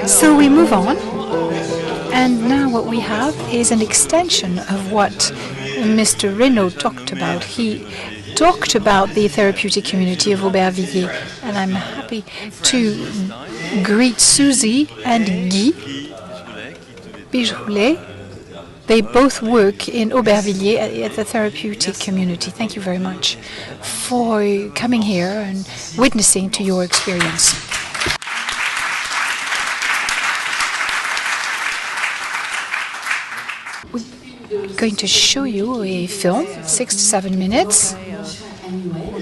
So we move on, and now what we have is an extension of what Mr. Renaud talked about. He talked about the therapeutic community of Aubervilliers, and I'm happy to greet Susie and Guy Pigeroulet. They both work in Aubervilliers at the therapeutic community. Thank you very much for coming here and witnessing to your experience. We're going to show you a film, 6 to 7 minutes.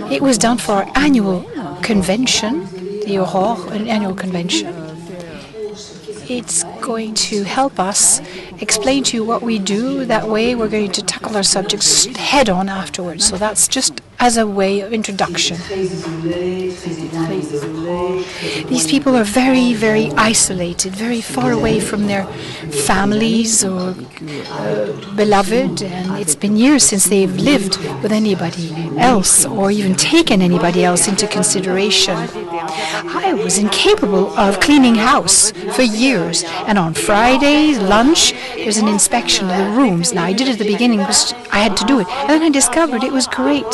It was done for our annual convention, the Aurore, an annual convention. It's going to help us explain to you what we do. That way we're going to tackle our subjects head on afterwards. So that's just as a way of introduction. These people are very, very isolated, very far away from their families or beloved, and it's been years since they've lived with anybody else or even taken anybody else into consideration. I was incapable of cleaning house for years, and on Friday lunch there's an inspection of the rooms. Now I did it at the beginning because I had to do it, and then I discovered it was great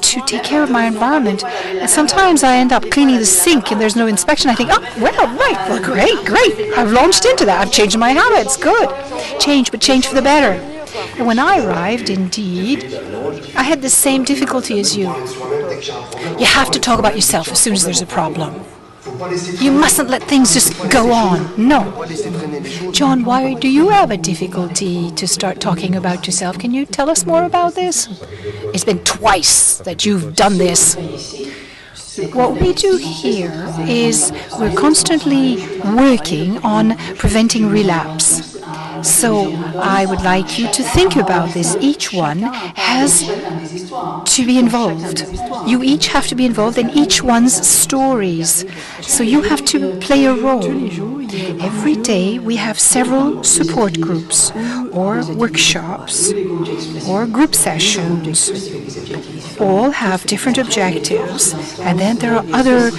to take care of my environment. And sometimes I end up cleaning the sink and there's no inspection. I think, oh, well, right, well, great. I've launched into that. I've changed my habits. Good. Change, but change for the better. And when I arrived, indeed, I had the same difficulty as you. You have to talk about yourself as soon as there's a problem. You mustn't let things just go on. No. John, why do you have a difficulty to start talking about yourself? Can you tell us more about this? It's been twice that you've done this. What we do here is we're constantly working on preventing relapse. So I would like you to think about this. Each one has to be involved. You each have to be involved in each one's stories. So you have to play a role. Every day we have several support groups or workshops or group sessions. All have different objectives. And then there are other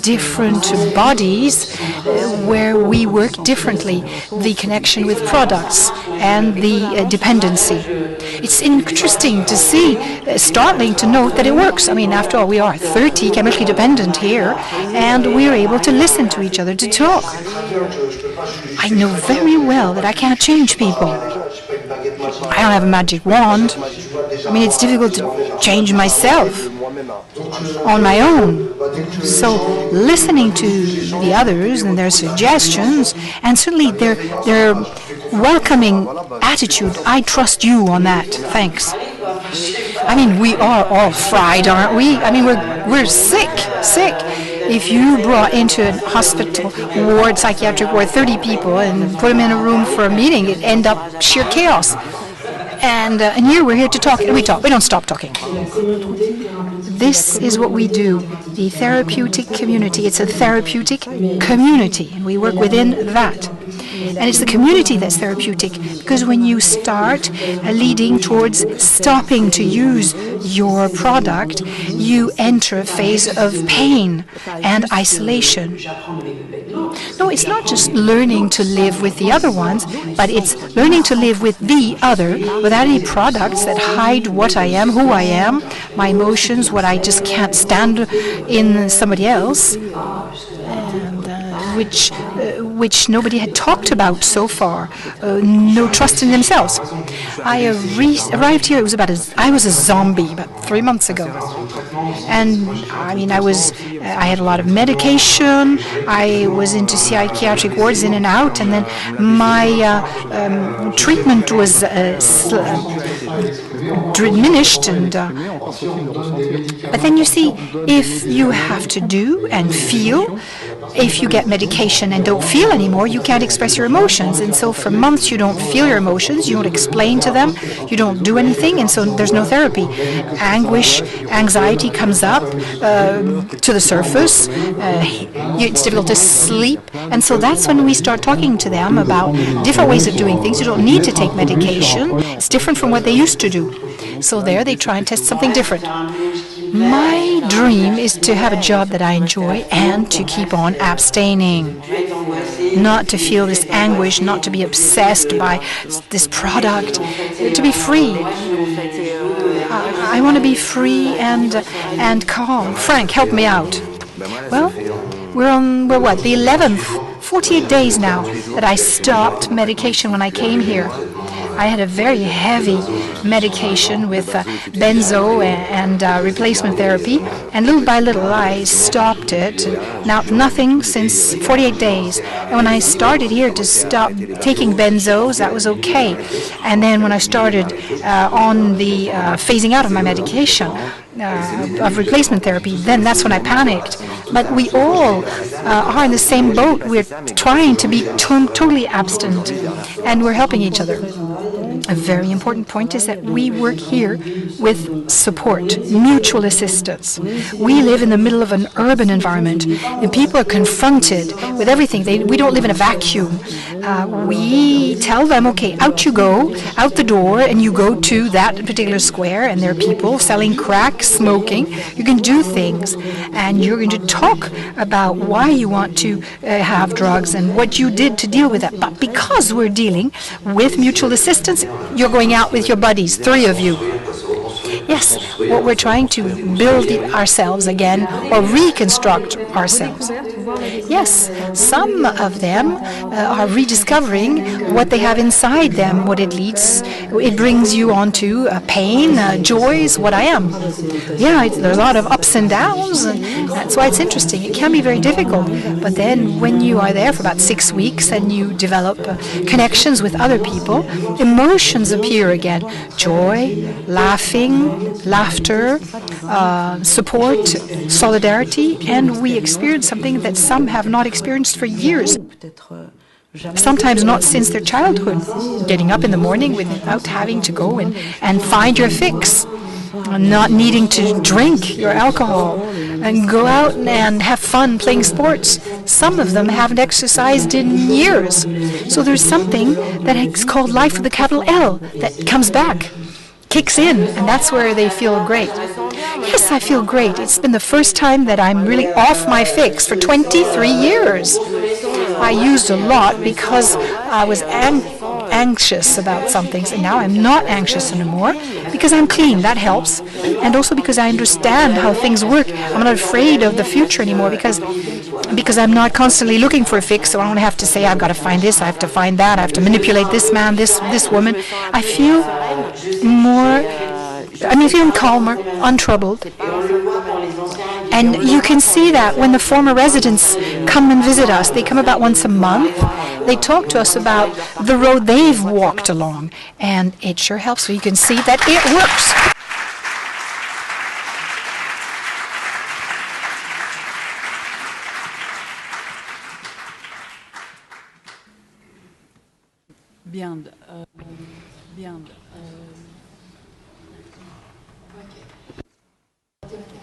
different bodies where we work differently. The connection with products and the dependency. It's interesting to see, startling to note that it works. I mean, after all, we are 30 chemically dependent here, and we're able to listen to each other, to talk. I know very well that I can't change people. I don't have a magic wand. I mean, it's difficult to change myself on my own. So listening to the others and their suggestions, and certainly their welcoming attitude, I trust you on that. Thanks. I mean, we are all fried, aren't we? I mean, we're sick. If you brought into a hospital ward, psychiatric ward, 30 people and put them in a room for a meeting, it'd end up sheer chaos. And here we're here to talk, and we talk. We don't stop talking. This is what we do. The therapeutic community. It's a therapeutic community, and we work within that. And it's the community that's therapeutic, because when you start leading towards stopping to use your product, you enter a phase of pain and isolation. No, it's not just learning to live with the other ones, but it's learning to live with the other without any products that hide what I am, who I am, my emotions, what I just can't stand in somebody else, and which nobody had talked about so far. No trust in themselves. I arrived here. I was a zombie about 3 months ago, and I mean I had a lot of medication. I was into psychiatric wards in and out, and then my treatment was diminished. And but then you see, if you have to do and feel. If you get medication and don't feel anymore, you can't express your emotions. And so for months you don't feel your emotions, you don't explain to them, you don't do anything, and so there's no therapy. Anguish, anxiety comes up to the surface. It's difficult to sleep. And so that's when we start talking to them about different ways of doing things. You don't need to take medication. It's different from what they used to do. So there they try and test something different. My dream is to have a job that I enjoy and to keep on abstaining. not to feel this anguish, not to be obsessed by this product, to be free. I want to be free and calm. Frank, help me out. Well, we're what, the 11th? 48 days now that I stopped medication when I came here. I had a very heavy medication with benzo and replacement therapy, and little by little I stopped it. Now nothing since 48 days. And when I started here to stop taking benzos, that was okay. And then when I started on the phasing out of my medication, of replacement therapy, then that's when I panicked. But we all are in the same boat. We're trying to be totally abstinent, and we're helping each other. A very important point is that we work here with support, mutual assistance. We live in the middle of an urban environment, and people are confronted with everything. We don't live in a vacuum. We tell them, okay, out you go, out the door, and you go to that particular square, and there are people selling crack, smoking. You can do things, and you're going to talk about why you want to have drugs and what you did to deal with that. But because we're dealing with mutual assistance, you're going out with your buddies, 3 of you. Yes, what we're trying to build ourselves again, or reconstruct ourselves. Yes, some of them are rediscovering what they have inside them, what it leads. It brings you on to pain, joys, what I am. Yeah, there's a lot of ups and downs, and that's why it's interesting. It can be very difficult, but then when you are there for about 6 weeks and you develop connections with other people, emotions appear again. Joy, laughing, laughter, support, solidarity, and we experience something that some have not experienced for years. Sometimes not since their childhood. Getting up in the morning without having to go and find your fix. Not needing to drink your alcohol and go out and have fun playing sports. Some of them haven't exercised in years. So there's something that is called life with a capital L that comes back, kicks in, and that's where they feel great. Yes, I feel great. It's been the first time that I'm really off my fix for 23 years. I used a lot because I was anxious about some things, and now I'm not anxious anymore because I'm clean. That helps. And also because I understand how things work. I'm not afraid of the future anymore because I'm not constantly looking for a fix, so I don't have to say, I've got to find this, I have to find that, I have to manipulate this man, this woman. I feel feeling calmer, untroubled. And you can see that when the former residents come and visit us. They come about once a month. They talk to us about the road they've walked along, and it sure helps. So you can see that it works.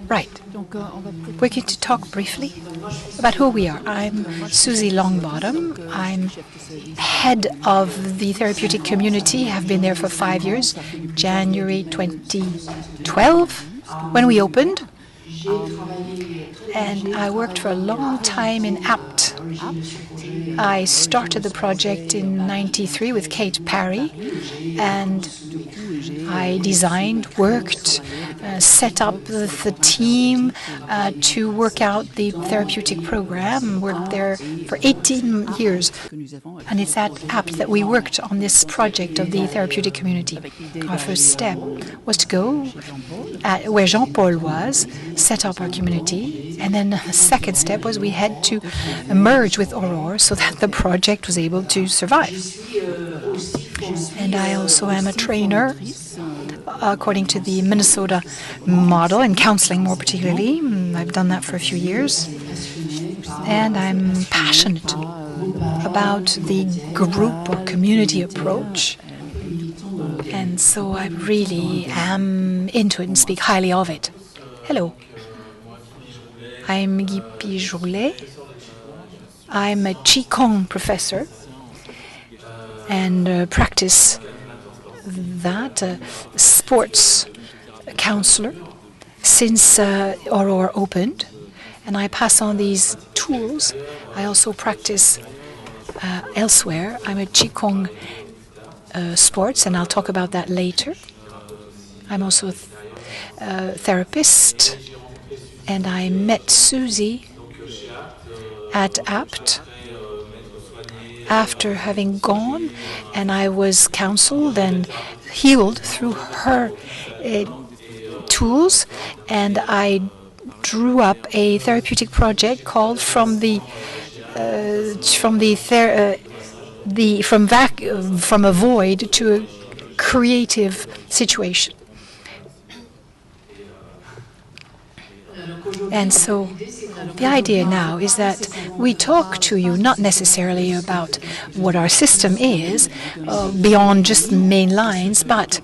Right. We're going to talk briefly about who we are. I'm Susie Longbottom. I'm head of the therapeutic community. I've been there for 5 years. January 2012, when we opened. And I worked for a long time in APT. I started the project in '93 with Kate Parry, and I designed, worked, set up the team to work out the therapeutic program. Worked there for 18 years. And it's at APT that we worked on this project of the therapeutic community. Our first step was to go where Jean-Paul was, set up our community, and then the second step was we had to merge with Aurore so that the project was able to survive. And I also am a trainer according to the Minnesota model, and counseling more particularly. I've done that for a few years. And I'm passionate about the group or community approach. And so I really am into it and speak highly of it. Hello. I'm Guy Pigeroulet. I'm a Qigong professor and practice that, sports counselor, since Aurore opened. And I pass on these tools tools. I also practice elsewhere. I'm a Qigong sports, and I'll talk about that later. I'm also a therapist, and I met Susie at APT after having gone, and I was counseled and healed through her tools, and I drew up a therapeutic project called from a void to a creative situation. And so the idea now is that we talk to you not necessarily about what our system is, beyond just main lines, but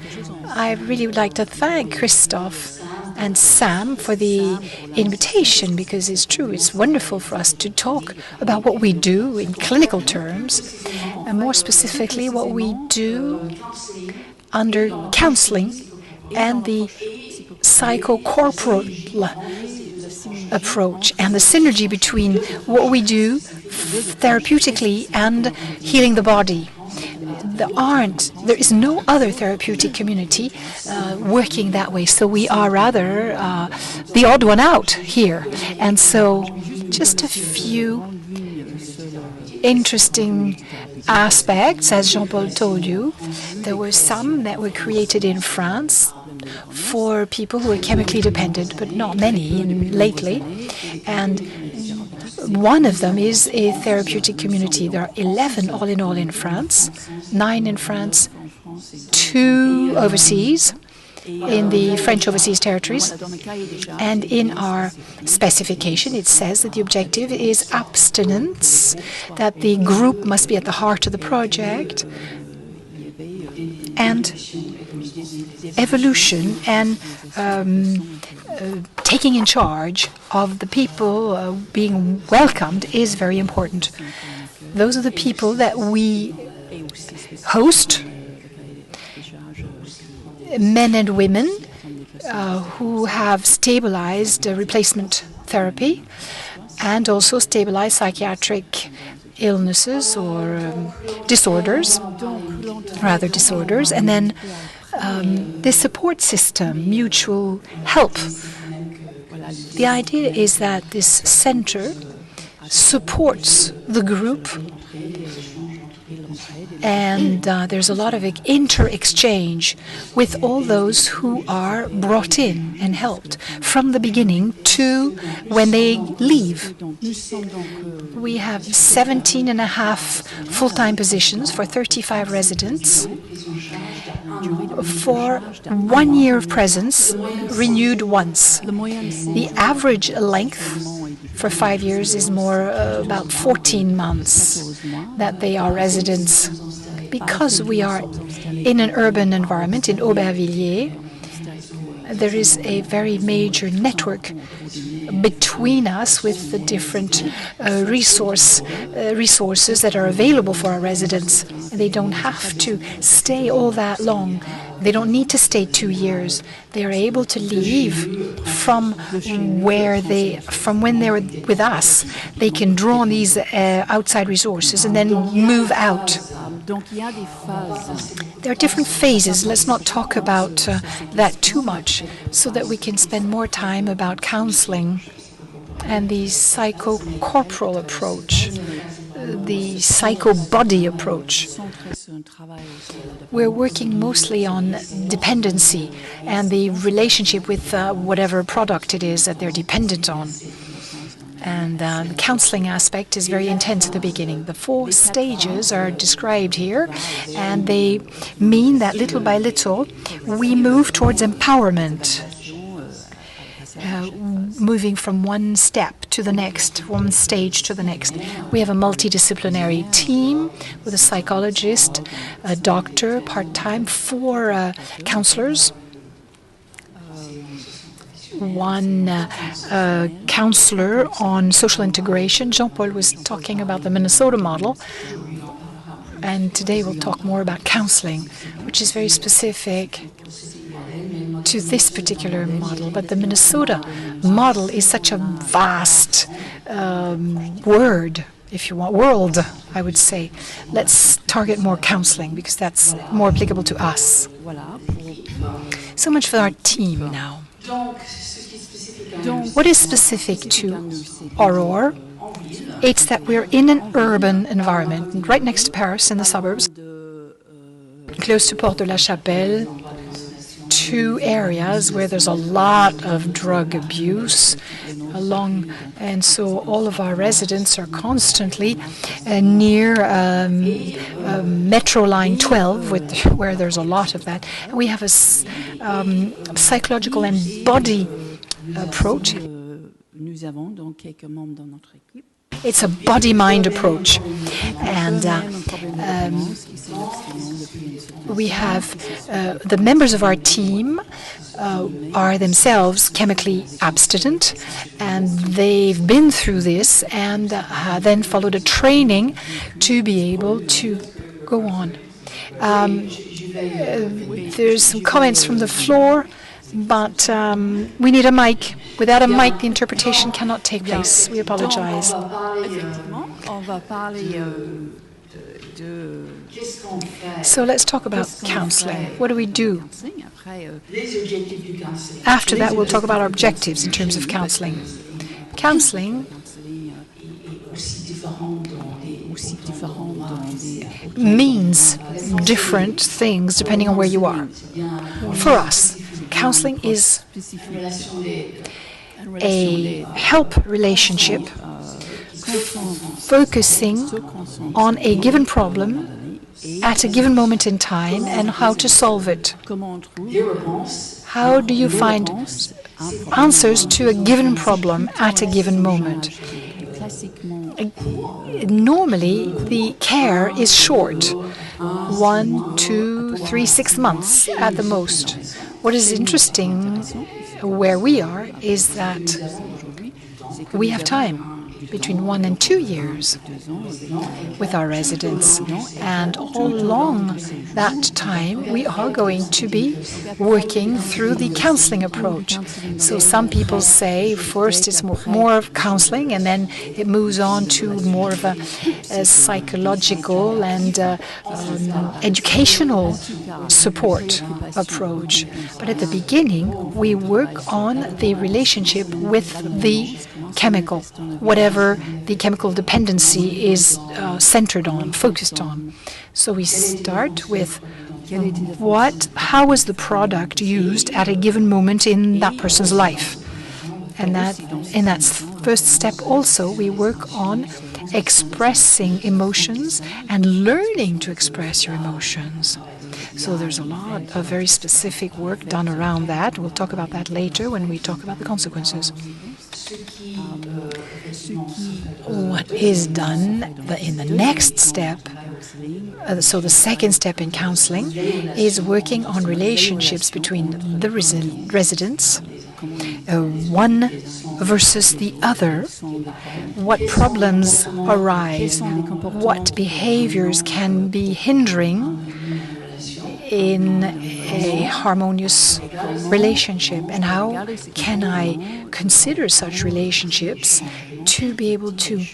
I really would like to thank Christophe and Sam for the invitation, because it's true, it's wonderful for us to talk about what we do in clinical terms, and more specifically what we do under counseling and the psycho-corporal approach, and the synergy between what we do therapeutically and healing the body. There is no other therapeutic community working that way, so we are rather the odd one out here. And so just a few interesting aspects, as Jean-Paul told you. There were some that were created in France for people who are chemically dependent, but not many lately. And one of them is a therapeutic community. There are 11 all in France, 9 in France, 2 overseas, in the French overseas territories. And in our specification, it says that the objective is abstinence, that the group must be at the heart of the project, and evolution and taking in charge of the people being welcomed is very important. Those are the people that we host, men and women who have stabilized replacement therapy and also stabilized psychiatric illnesses or disorders, and then this support system, mutual help. The idea is that this center supports the group, and there's a lot of inter-exchange with all those who are brought in and helped from the beginning to when they leave. We have 17 and a half full-time positions for 35 residents for 1 year of presence, renewed once. The average length for 5 years is more about 14 months that they are residents. Because we are in an urban environment in Aubervilliers, there is a very major network between us with the different resources that are available for our residents. They don't have to stay all that long. They don't need to stay 2 years. They are able to leave from when they're with us. They can draw on these outside resources and then move out. There are different phases. Let's not talk about that too much, so that we can spend more time about counseling and the psycho-corporal approach, the psycho-body approach. We're working mostly on dependency and the relationship with whatever product it is that they're dependent on. And the counseling aspect is very intense at the beginning. The 4 stages are described here, and they mean that little by little we move towards empowerment, moving from one step to the next, one stage to the next. We have a multidisciplinary team with a psychologist, a doctor, part-time, 4 counselors, 1 counselor on social integration. Jean-Paul was talking about the Minnesota model, and today we'll talk more about counseling, which is very specific to this particular model, but the Minnesota model is such a vast word, if you want, world, I would say. Let's target more counseling because that's more applicable to us. So much for our team now. What is specific to Aurore? It's that we're in an urban environment, right next to Paris in the suburbs, close to Porte de la Chapelle, two areas where there's a lot of drug abuse and so all of our residents are constantly near Metro Line 12, where there's a lot of that. And we have a psychological and body approach. It's a body-mind approach, and we have the members of our team are themselves chemically abstinent, and they've been through this and then followed a training to be able to go on. There's some comments from the floor, but we need a mic. Without a mic, the interpretation cannot take place. We apologize. So let's talk about counseling. What do we do? After that, we'll talk about our objectives in terms of counseling. Counseling means different things depending on where you are. For us, counseling is a help relationship focusing on a given problem at a given moment in time and how to solve it. How do you find answers to a given problem at a given moment? Normally, the care is short, 1, 2, 3, 6 months at the most. What is interesting where we are is that we have time between 1 and 2 years with our residents, and all along that time we are going to be working through the counseling approach. So some people say first it's more of counseling and then it moves on to more of a psychological and educational support approach. But at the beginning we work on the relationship with the chemical, whatever the chemical dependency is centered on, focused on. So we start with how was the product used at a given moment in that person's life. And that in that first step also we work on expressing emotions and learning to express your emotions. So there's a lot of very specific work done around that. We'll talk about that later when we talk about the consequences. What is done in the next step, so the second step in counseling, is working on relationships between the residents, one versus the other, what problems arise, what behaviors can be hindering in a harmonious relationship, and how can I consider such relationships to be able to,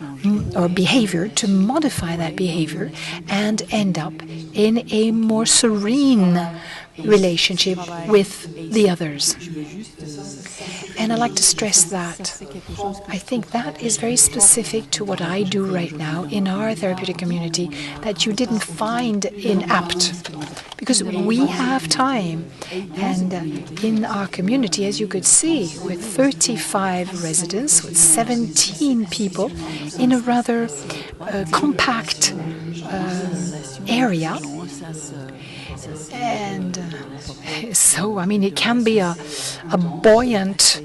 or behavior, to modify that behavior and end up in a more serene relationship with the others. And I like to stress that. I think that is very specific to what I do right now in our therapeutic community that you didn't find in APT, because we have time. And in our community, as you could see, with 35 residents, with 17 people in a rather compact area. And so, I mean, it can be a buoyant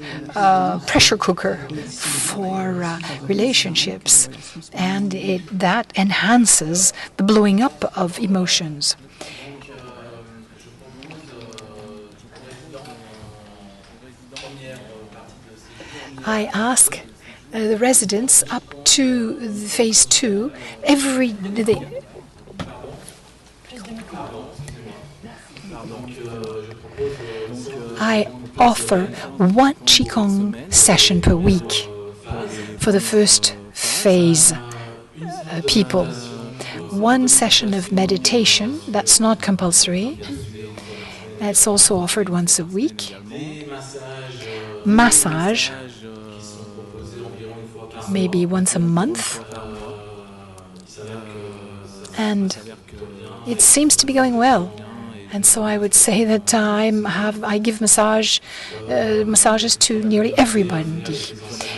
pressure cooker for relationships, and that enhances the blowing up of emotions. I ask the residents up to phase 2 every day. I offer one Qigong session per week for the first phase people. One session of meditation, that's not compulsory. It's also offered once a week. Massage, maybe once a month. And it seems to be going well. And so I would say that I give massages to nearly everybody.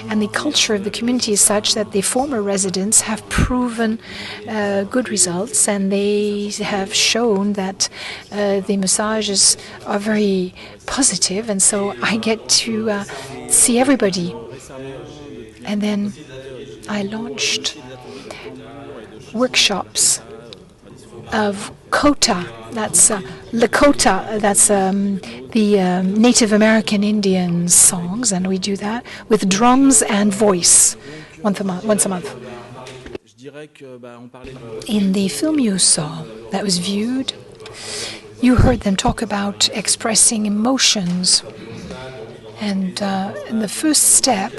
And the culture of the community is such that the former residents have proven good results, and they have shown that the massages are very positive, and so I get to see everybody. And then I launched workshops of kota. That's Lakota. That's the Native American Indian songs, and we do that with drums and voice once a month. In the film you saw that was viewed, you heard them talk about expressing emotions, and in the first step,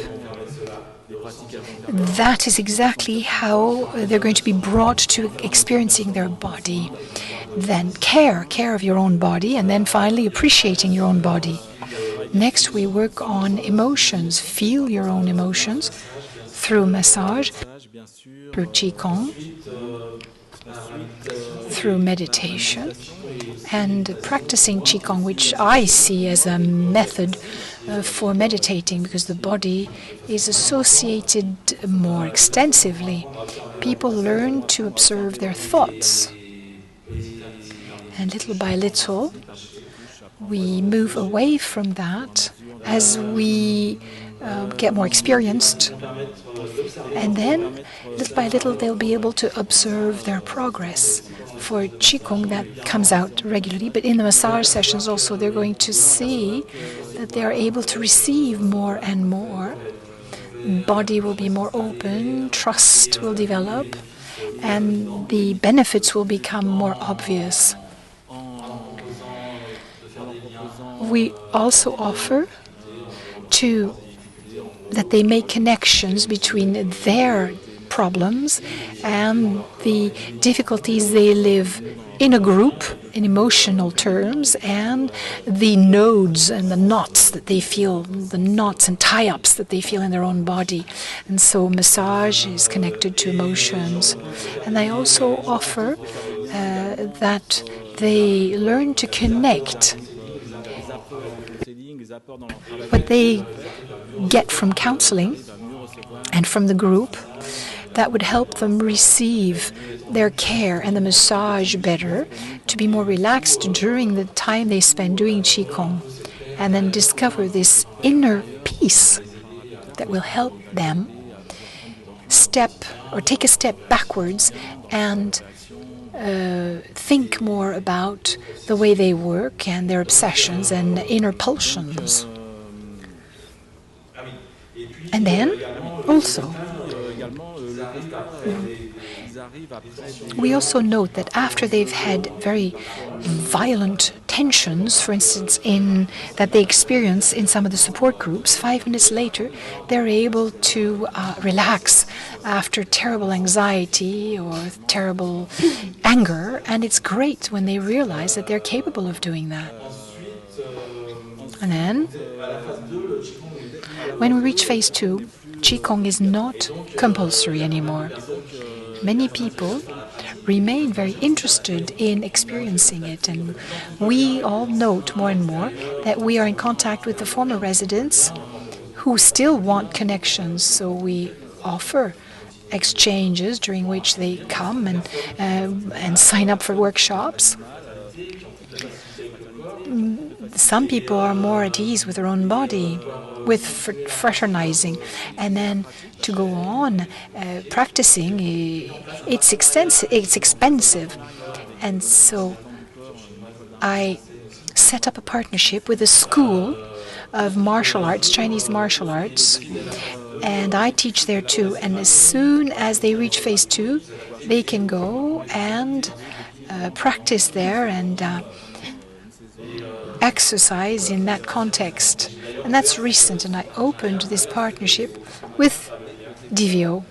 that is exactly how they're going to be brought to experiencing their body. Then care of your own body, and then finally appreciating your own body. Next, we work on emotions. Feel your own emotions through massage, through Qigong, through meditation, and practicing Qigong, which I see as a method for meditating, because the body is associated more extensively. People learn to observe their thoughts. And little by little, we move away from that as we get more experienced. And then, little by little, they'll be able to observe their progress. For Qigong, that comes out regularly, but in the massage sessions also, they're going to see that they are able to receive more and more. Body will be more open, trust will develop, and the benefits will become more obvious. We also offer that they make connections between their problems and the difficulties they live in a group, in emotional terms, and the nodes and the knots that they feel, the knots and tie-ups that they feel in their own body. And so massage is connected to emotions. And I also offer that they learn to connect what they get from counseling and from the group that would help them receive their care and the massage better, to be more relaxed during the time they spend doing Qigong, and then discover this inner peace that will help them take a step backwards and think more about the way they work and their obsessions and inner pulsions. And then also, we also note that after they've had very violent tensions, for instance, that they experience in some of the support groups, 5 minutes later, they're able to relax after terrible anxiety or terrible anger, and it's great when they realize that they're capable of doing that. And then, when we reach phase 2, Qigong is not compulsory anymore. Many people remain very interested in experiencing it, and we all note more and more that we are in contact with the former residents who still want connections, so we offer exchanges during which they come and sign up for workshops. Some people are more at ease with their own body, with fraternizing, and then to go on practicing, it's expensive, and so I set up a partnership with a school of martial arts, Chinese martial arts, and I teach there too. And as soon as they reach phase 2, they can go and practice there, and exercise in that context. And that's recent, and I opened this partnership with DVO.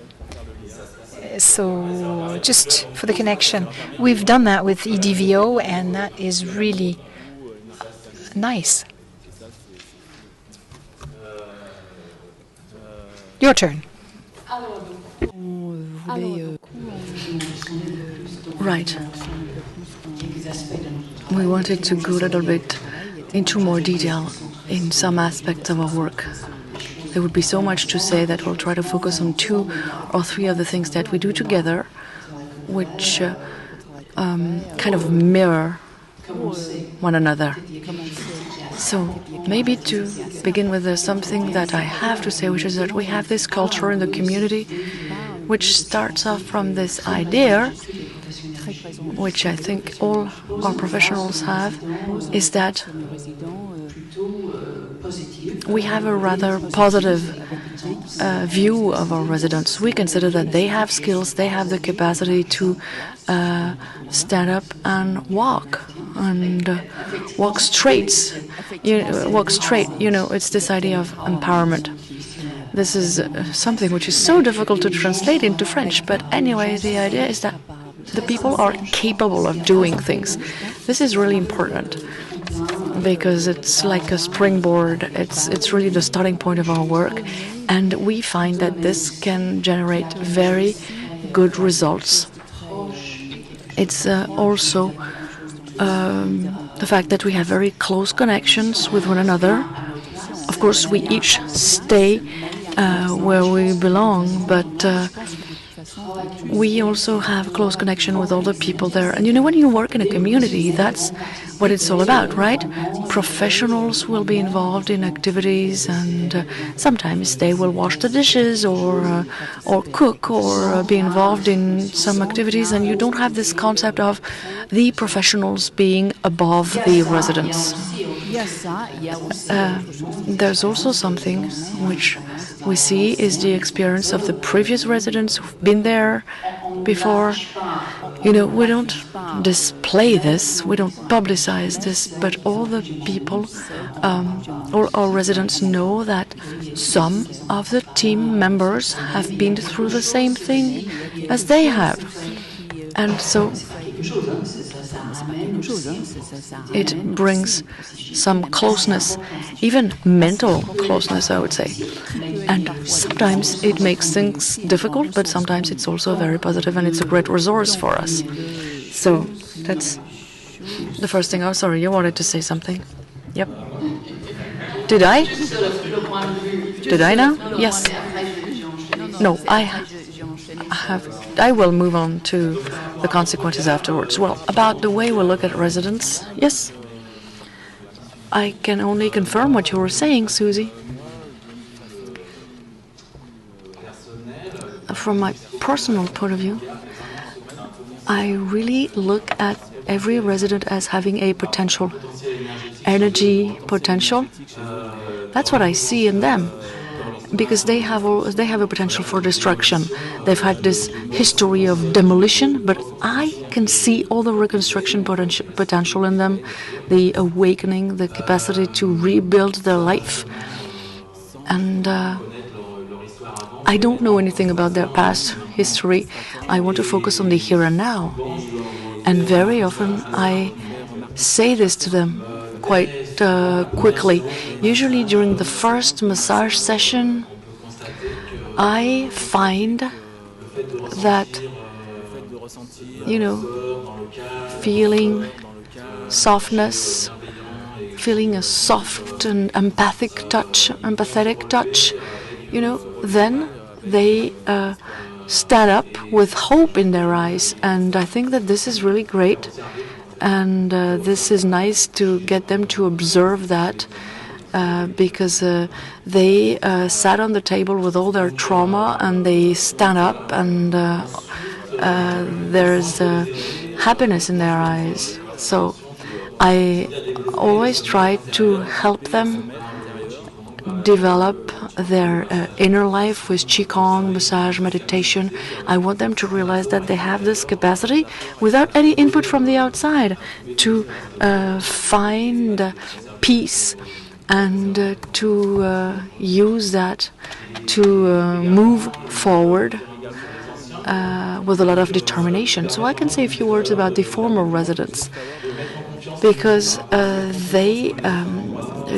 So just for the connection, we've done that with EDVO, and that is really nice. Your turn. Right. We wanted to go a little bit into more detail in some aspects of our work. There would be so much to say that we'll try to focus on 2 or 3 of the things that we do together, which kind of mirror one another. So maybe to begin with, there's something that I have to say, which is that we have this culture in the community which starts off from this idea, which I think all our professionals have, is that we have a rather positive view of our residents. We consider that they have skills, they have the capacity to stand up and walk straight. You know, it's this idea of empowerment. This is something which is so difficult to translate into French, but anyway, the idea is that the people are capable of doing things. This is really important because it's like a springboard. It's really the starting point of our work, and we find that this can generate very good results. It's also the fact that we have very close connections with one another. Of course, we each stay where we belong, but we also have close connection with all the people there. And you know, when you work in a community, that's what it's all about, right? Professionals will be involved in activities, and sometimes they will wash the dishes or cook or be involved in some activities, and you don't have this concept of the professionals being above the residents. There's also something which we see is the experience of the previous residents who've been there before. You know, we don't display this, we don't publicize this, but all the people, all our residents know that some of the team members have been through the same thing as they have. And so it brings some closeness, even mental closeness, I would say. And sometimes it makes things difficult, but sometimes it's also very positive, and it's a great resource for us. So that's the first thing. Oh, sorry, you wanted to say something? Yep. Did I? Did I now? Yes. No, I will move on to the consequences afterwards. Well, about the way we look at residents, yes. I can only confirm what you were saying, Susie. From my personal point of view, I really look at every resident as having a potential, energy potential. That's what I see in them, because they have a potential for destruction. They've had this history of demolition, but I can see all the reconstruction potential in them, the awakening, the capacity to rebuild their life. And I don't know anything about their past history. I want to focus on the here and now. And very often I say this to them quite quickly. Usually during the first massage session, I find that, you know, feeling softness, feeling a soft and empathetic touch, you know, then they stand up with hope in their eyes. And I think that this is really great. And this is nice to get them to observe that, because they sat on the table with all their trauma, and they stand up, and there's happiness in their eyes. So I always try to help them develop their inner life with Qigong, massage, meditation. I want them to realize that they have this capacity without any input from the outside to find peace and to use that to move forward with a lot of determination. So I can say a few words about the former residents, because they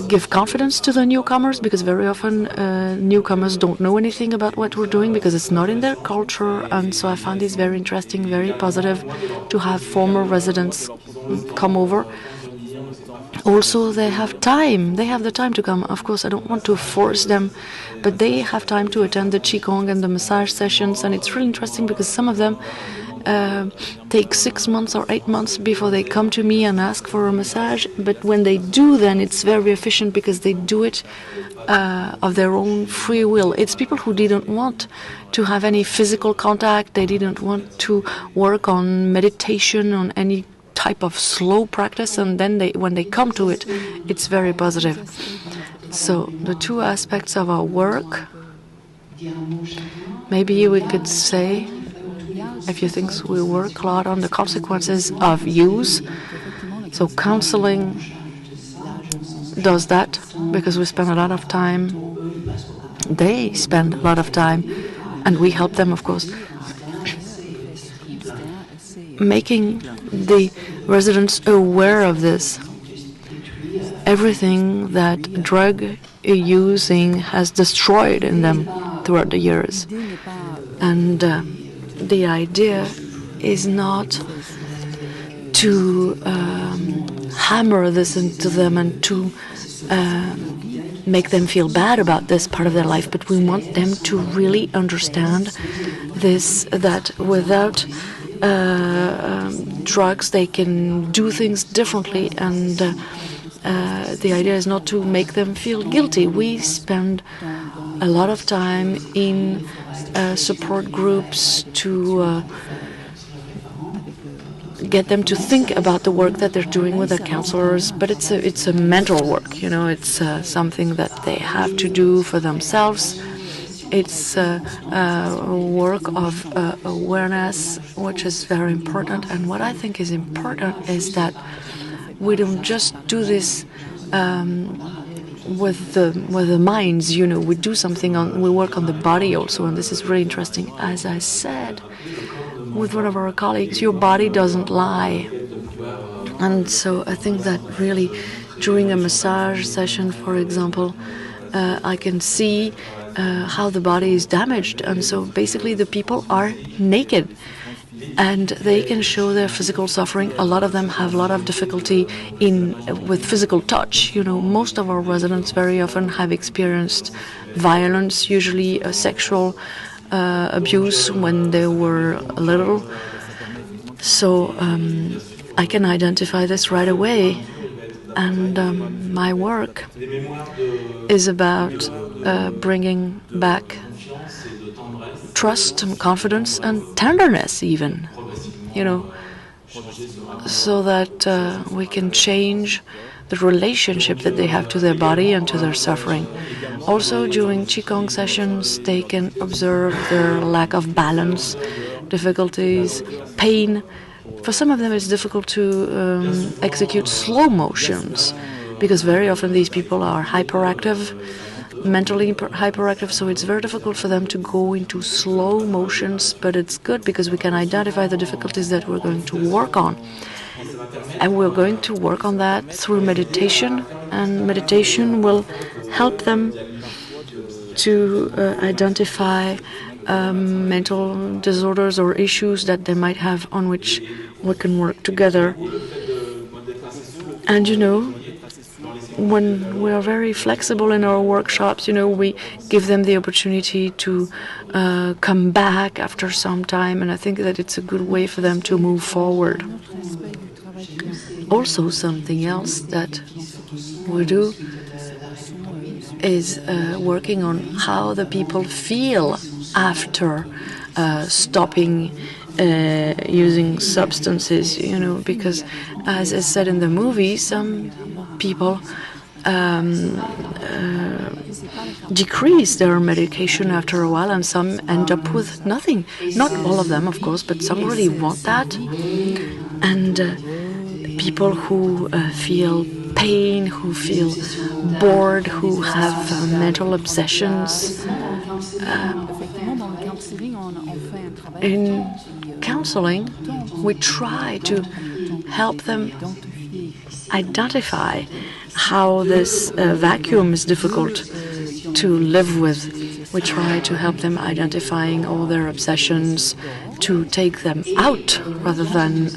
give confidence to the newcomers, because very often newcomers don't know anything about what we're doing because it's not in their culture. And so I found this very interesting, very positive to have former residents come over. Also, they have time. They have the time to come. Of course, I don't want to force them, but they have time to attend the Qigong and the massage sessions. And it's really interesting because some of them take 6 months or 8 months before they come to me and ask for a massage. But when they do, then it's very efficient because they do it of their own free will. It's people who didn't want to have any physical contact. They didn't want to work on meditation, on any type of slow practice, and then when they come to it, it's very positive. So the two aspects of our work, maybe we could say, if you think we work a lot on the consequences of use. So counseling does that because we spend a lot of time, they spend a lot of time, and we help them, of course, making the residents aware of this. Everything that drug using has destroyed in them throughout the years. And the idea is not to hammer this into them and to make them feel bad about this part of their life, but we want them to really understand this, that without drugs they can do things differently, and the idea is not to make them feel guilty. We spend a lot of time in support groups to get them to think about the work that they're doing with their counselors, but it's a mental work, you know, it's something that they have to do for themselves. It's a work of awareness, which is very important. And what I think is important is that we don't just do this with the minds. You know, we do something we work on the body also, and this is really interesting. As I said with one of our colleagues, your body doesn't lie, and so I think that really during a massage session, for example, I can see how the body is damaged, and so basically the people are naked and they can show their physical suffering. A lot of them have a lot of difficulty with physical touch. You know, most of our residents very often have experienced violence, usually sexual abuse when they were little. So I can identify this right away. And my work is about bringing back trust and confidence and tenderness even, you know, so that we can change the relationship that they have to their body and to their suffering. Also, during Qigong sessions, they can observe their lack of balance, difficulties, pain. For some of them, it's difficult to execute slow motions because very often these people are hyperactive, mentally hyperactive, so it's very difficult for them to go into slow motions, but it's good because we can identify the difficulties that we're going to work on. And we're going to work on that through meditation, and meditation will help them to identify mental disorders or issues that they might have on which we can work together. And you know, when we are very flexible in our workshops, you know, we give them the opportunity to come back after some time, and I think that it's a good way for them to move forward. Also, something else that we do is working on how the people feel after stopping using substances, you know, because as I said in the movie, some people decrease their medication after a while, and some end up with nothing. Not all of them, of course, but some really want that. And people who feel pain, who feel bored, who have mental obsessions. In counseling, we try to help them identify how this vacuum is difficult to live with. We try to help them identifying all their obsessions, to take them out rather than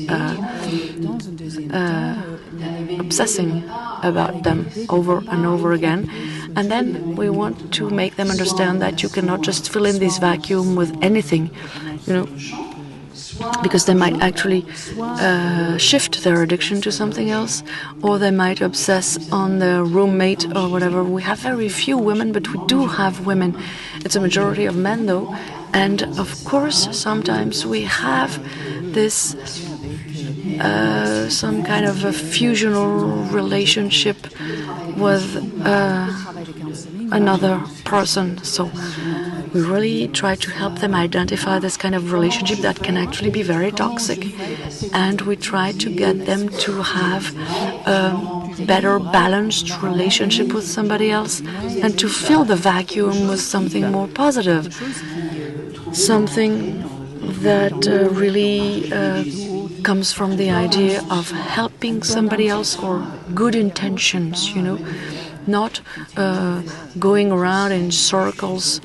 obsessing about them over and over again. And then we want to make them understand that you cannot just fill in this vacuum with anything, because they might actually shift their addiction to something else, or they might obsess on their roommate or whatever. We have very few women, but we do have women. It's a majority of men, though. And of course, sometimes we have this some kind of a fusional relationship with another person. So we really try to help them identify this kind of relationship that can actually be very toxic. And we try to get them to have a better balanced relationship with somebody else and to fill the vacuum with something more positive. Something that really comes from the idea of helping somebody else or good intentions, not going around in circles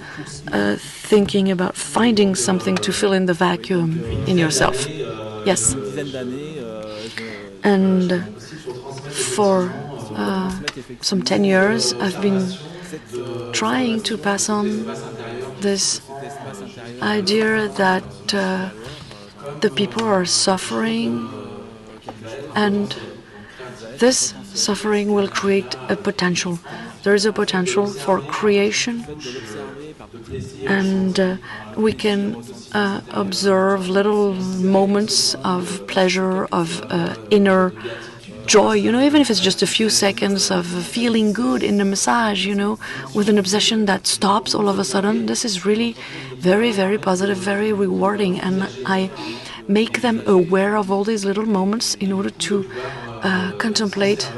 thinking about finding something to fill in the vacuum in yourself. Yes. And for some 10 years, I've been trying to pass on this idea that the people are suffering, and this suffering will create a potential. There is a potential for creation, and we can observe little moments of pleasure, of inner joy, even if it's just a few seconds of feeling good in a massage, with an obsession that stops all of a sudden. This is really very, very positive, very rewarding, and I make them aware of all these little moments in order to contemplate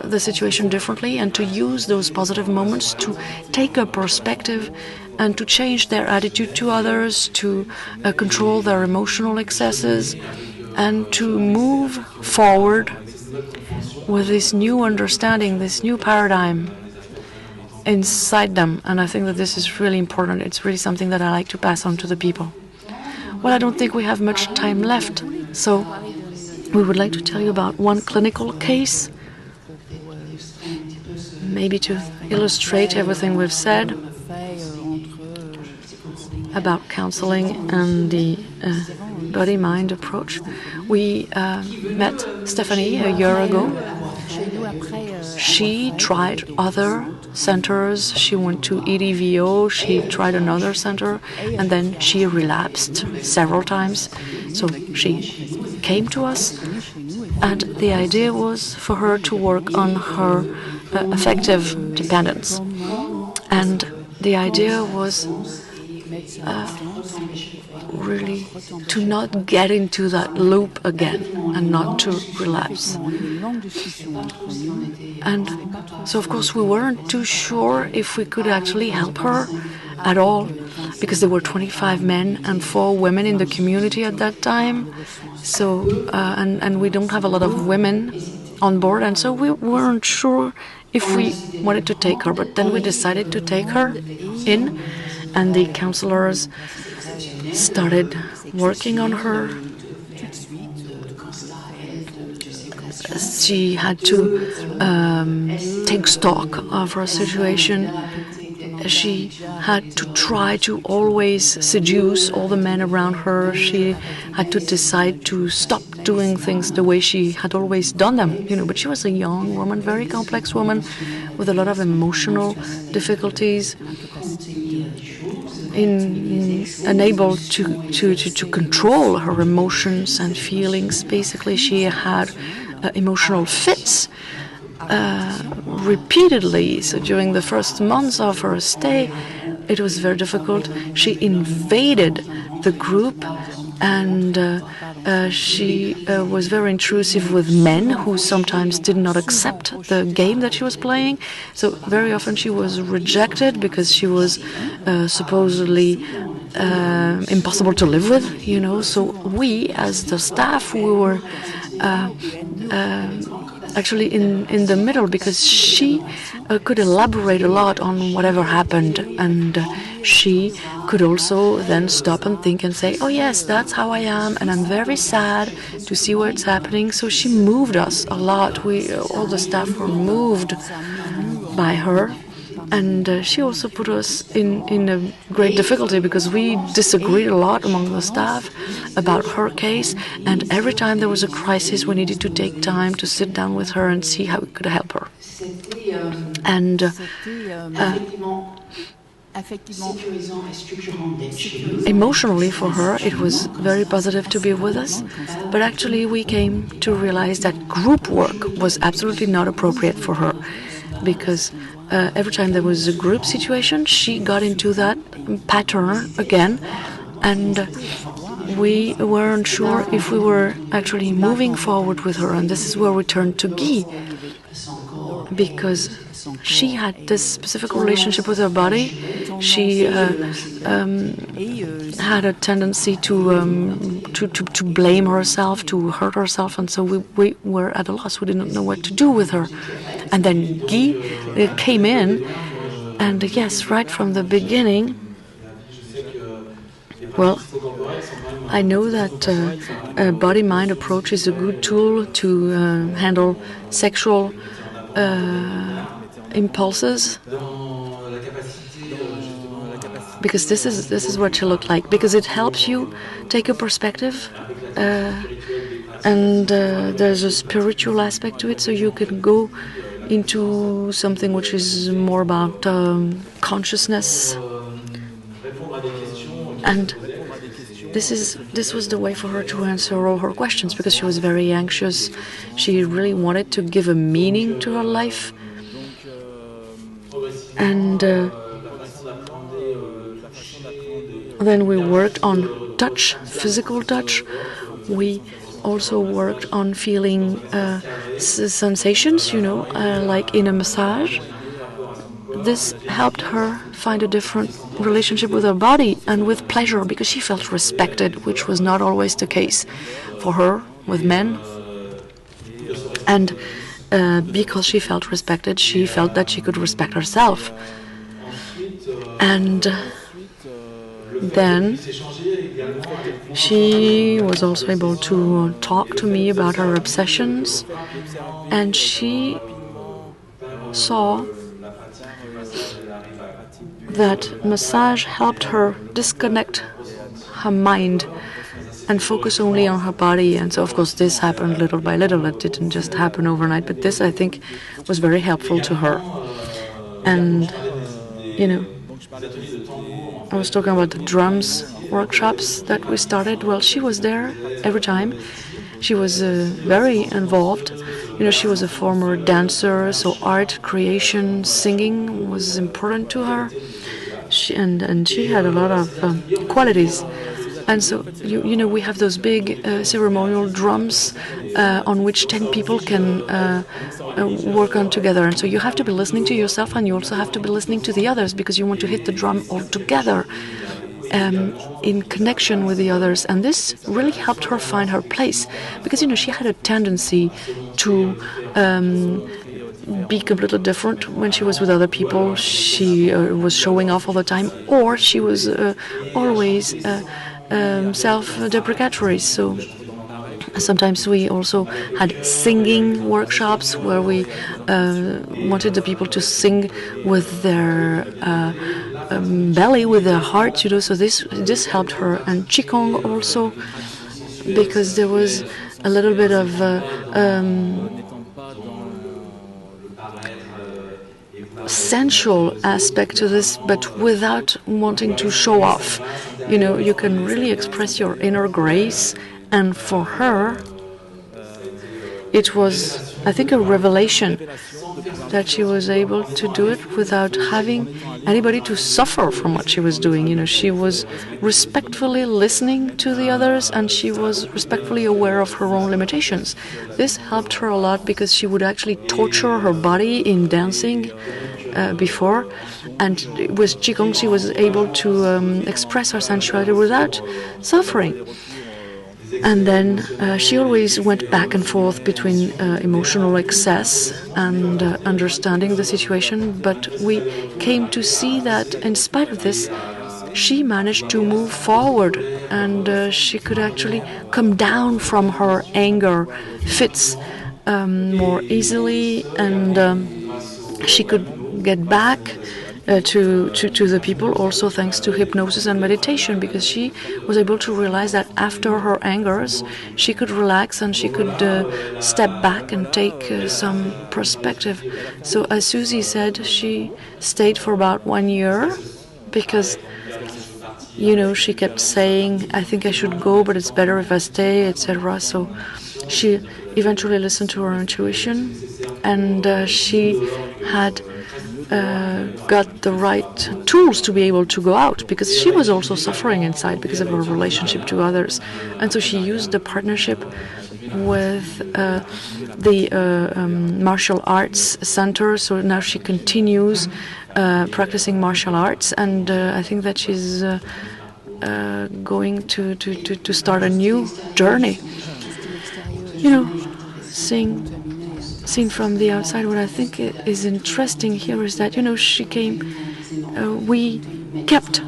the situation differently and to use those positive moments to take a perspective and to change their attitude to others, to control their emotional excesses, and to move forward with this new understanding, this new paradigm inside them. And I think that this is really important. It's really something that I like to pass on to the people. Well, I don't think we have much time left, so we would like to tell you about one clinical case, maybe to illustrate everything we've said about counseling and the body-mind approach. We met Stephanie a year ago. She tried other centers. She went to EDVO, she tried another center, and then she relapsed several times. So she came to us, and the idea was for her to work on her affective dependence. And the idea was really to not get into that loop again and not to relapse. And so, of course, we weren't too sure if we could actually help her at all, because there were 25 men and 4 women in the community at that time. So, and we don't have a lot of women on board, and so we weren't sure if we wanted to take her. But then we decided to take her in, and the counselors started working on her. She had to take stock of her situation. She had to try to always seduce all the men around her. She had to decide to stop doing things the way she had always done them, but she was a young woman, very complex woman with a lot of emotional difficulties, unable to control her emotions and feelings. Basically, she had emotional fits repeatedly. So during the first months of her stay, it was very difficult. She invaded the group, and she was very intrusive with men who sometimes did not accept the game that she was playing. So very often she was rejected because she was supposedly impossible to live with, you know. So we, as the staff, we were actually in the middle, because she could elaborate a lot on whatever happened, and she could also then stop and think and say, oh yes, that's how I am, and I'm very sad to see what's happening. So she moved us a lot. We all the staff were moved by her. And she also put us in a great difficulty, because we disagreed a lot among the staff about her case. And every time there was a crisis, we needed to take time to sit down with her and see how we could help her. And emotionally for her, it was very positive to be with us. But actually, we came to realize that group work was absolutely not appropriate for her, because every time there was a group situation, she got into that pattern again, and we weren't sure if we were actually moving forward with her. And this is where we turned to Guy, because she had this specific relationship with her body. She had a tendency to blame herself, to hurt herself, and so we were at a loss. We didn't know what to do with her. And then Guy came in, and yes, right from the beginning, well, I know that a body-mind approach is a good tool to handle sexual impulses, because this is what she looked like, because it helps you take a perspective, and there's a spiritual aspect to it, so you can go into something which is more about consciousness. And this was the way for her to answer all her questions, because she was very anxious. She really wanted to give a meaning to her life. And then we worked on touch, physical touch. We also worked on feeling sensations, you know, like in a massage. This helped her find a different relationship with her body and with pleasure, because she felt respected, which was not always the case for her with men. And because she felt respected, she felt that she could respect herself. And then she was also able to talk to me about her obsessions, and she saw that massage helped her disconnect her mind and focus only on her body. And so, of course, this happened little by little. It didn't just happen overnight, but this, I think, was very helpful to her. And, you know, I was talking about the drums workshops that we started. Well, she was there every time. She was very involved. You know, she was a former dancer, so art, creation, singing was important to her. And she had a lot of qualities. And so, you know, we have those big ceremonial drums on which 10 people can work on together. And so you have to be listening to yourself, and you also have to be listening to the others, because you want to hit the drum all together in connection with the others. And this really helped her find her place, because, you know, she had a tendency to be completely different when she was with other people. She was showing off all the time, or she was always self-deprecatory. So sometimes we also had singing workshops where we wanted the people to sing with their belly, with their heart, you know. So this helped her. And Qigong also, because there was a little bit of sensual aspect to this, but without wanting to show off. You know, you can really express your inner grace, and for her, it was, I think, a revelation that she was able to do it without having anybody to suffer from what she was doing. She was respectfully listening to the others, and she was respectfully aware of her own limitations. This helped her a lot because she would actually torture her body in dancing before, and with Qigong she was able to express her sensuality without suffering. And then she always went back and forth between emotional excess and understanding the situation, but we came to see that in spite of this, she managed to move forward, and she could actually come down from her anger fits more easily, and she could get back to the people, also thanks to hypnosis and meditation, because she was able to realize that after her angers she could relax and she could step back and take some perspective. So as Susie said, she stayed for about 1 year because she kept saying, I think I should go, but it's better if I stay, etc. So she eventually listened to her intuition, and she had got the right tools to be able to go out, because she was also suffering inside because of her relationship to others. And so she used the partnership with the martial arts center. So now she continues practicing martial arts, and I think that she's going to start a new journey. Seen from the outside, what I think is interesting here is that, she came, we kept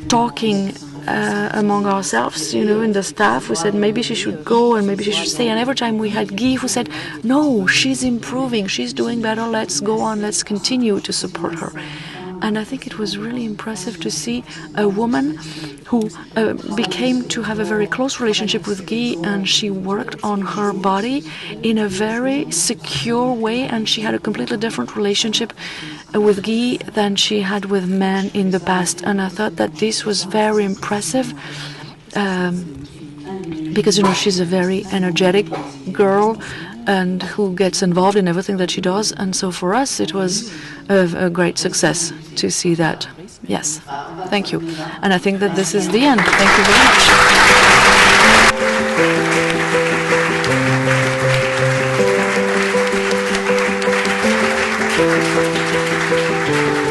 talking among ourselves, in the staff. We said maybe she should go and maybe she should stay. And every time we had Guy who said, no, she's improving, she's doing better, let's go on, let's continue to support her. And I think it was really impressive to see a woman who became to have a very close relationship with Guy, and she worked on her body in a very secure way, and she had a completely different relationship with Guy than she had with men in the past. And I thought that this was very impressive because, she's a very energetic girl and who gets involved in everything that she does. And so for us, it was a great success to see that. Yes, thank you. And I think that this is the end. Thank you very much.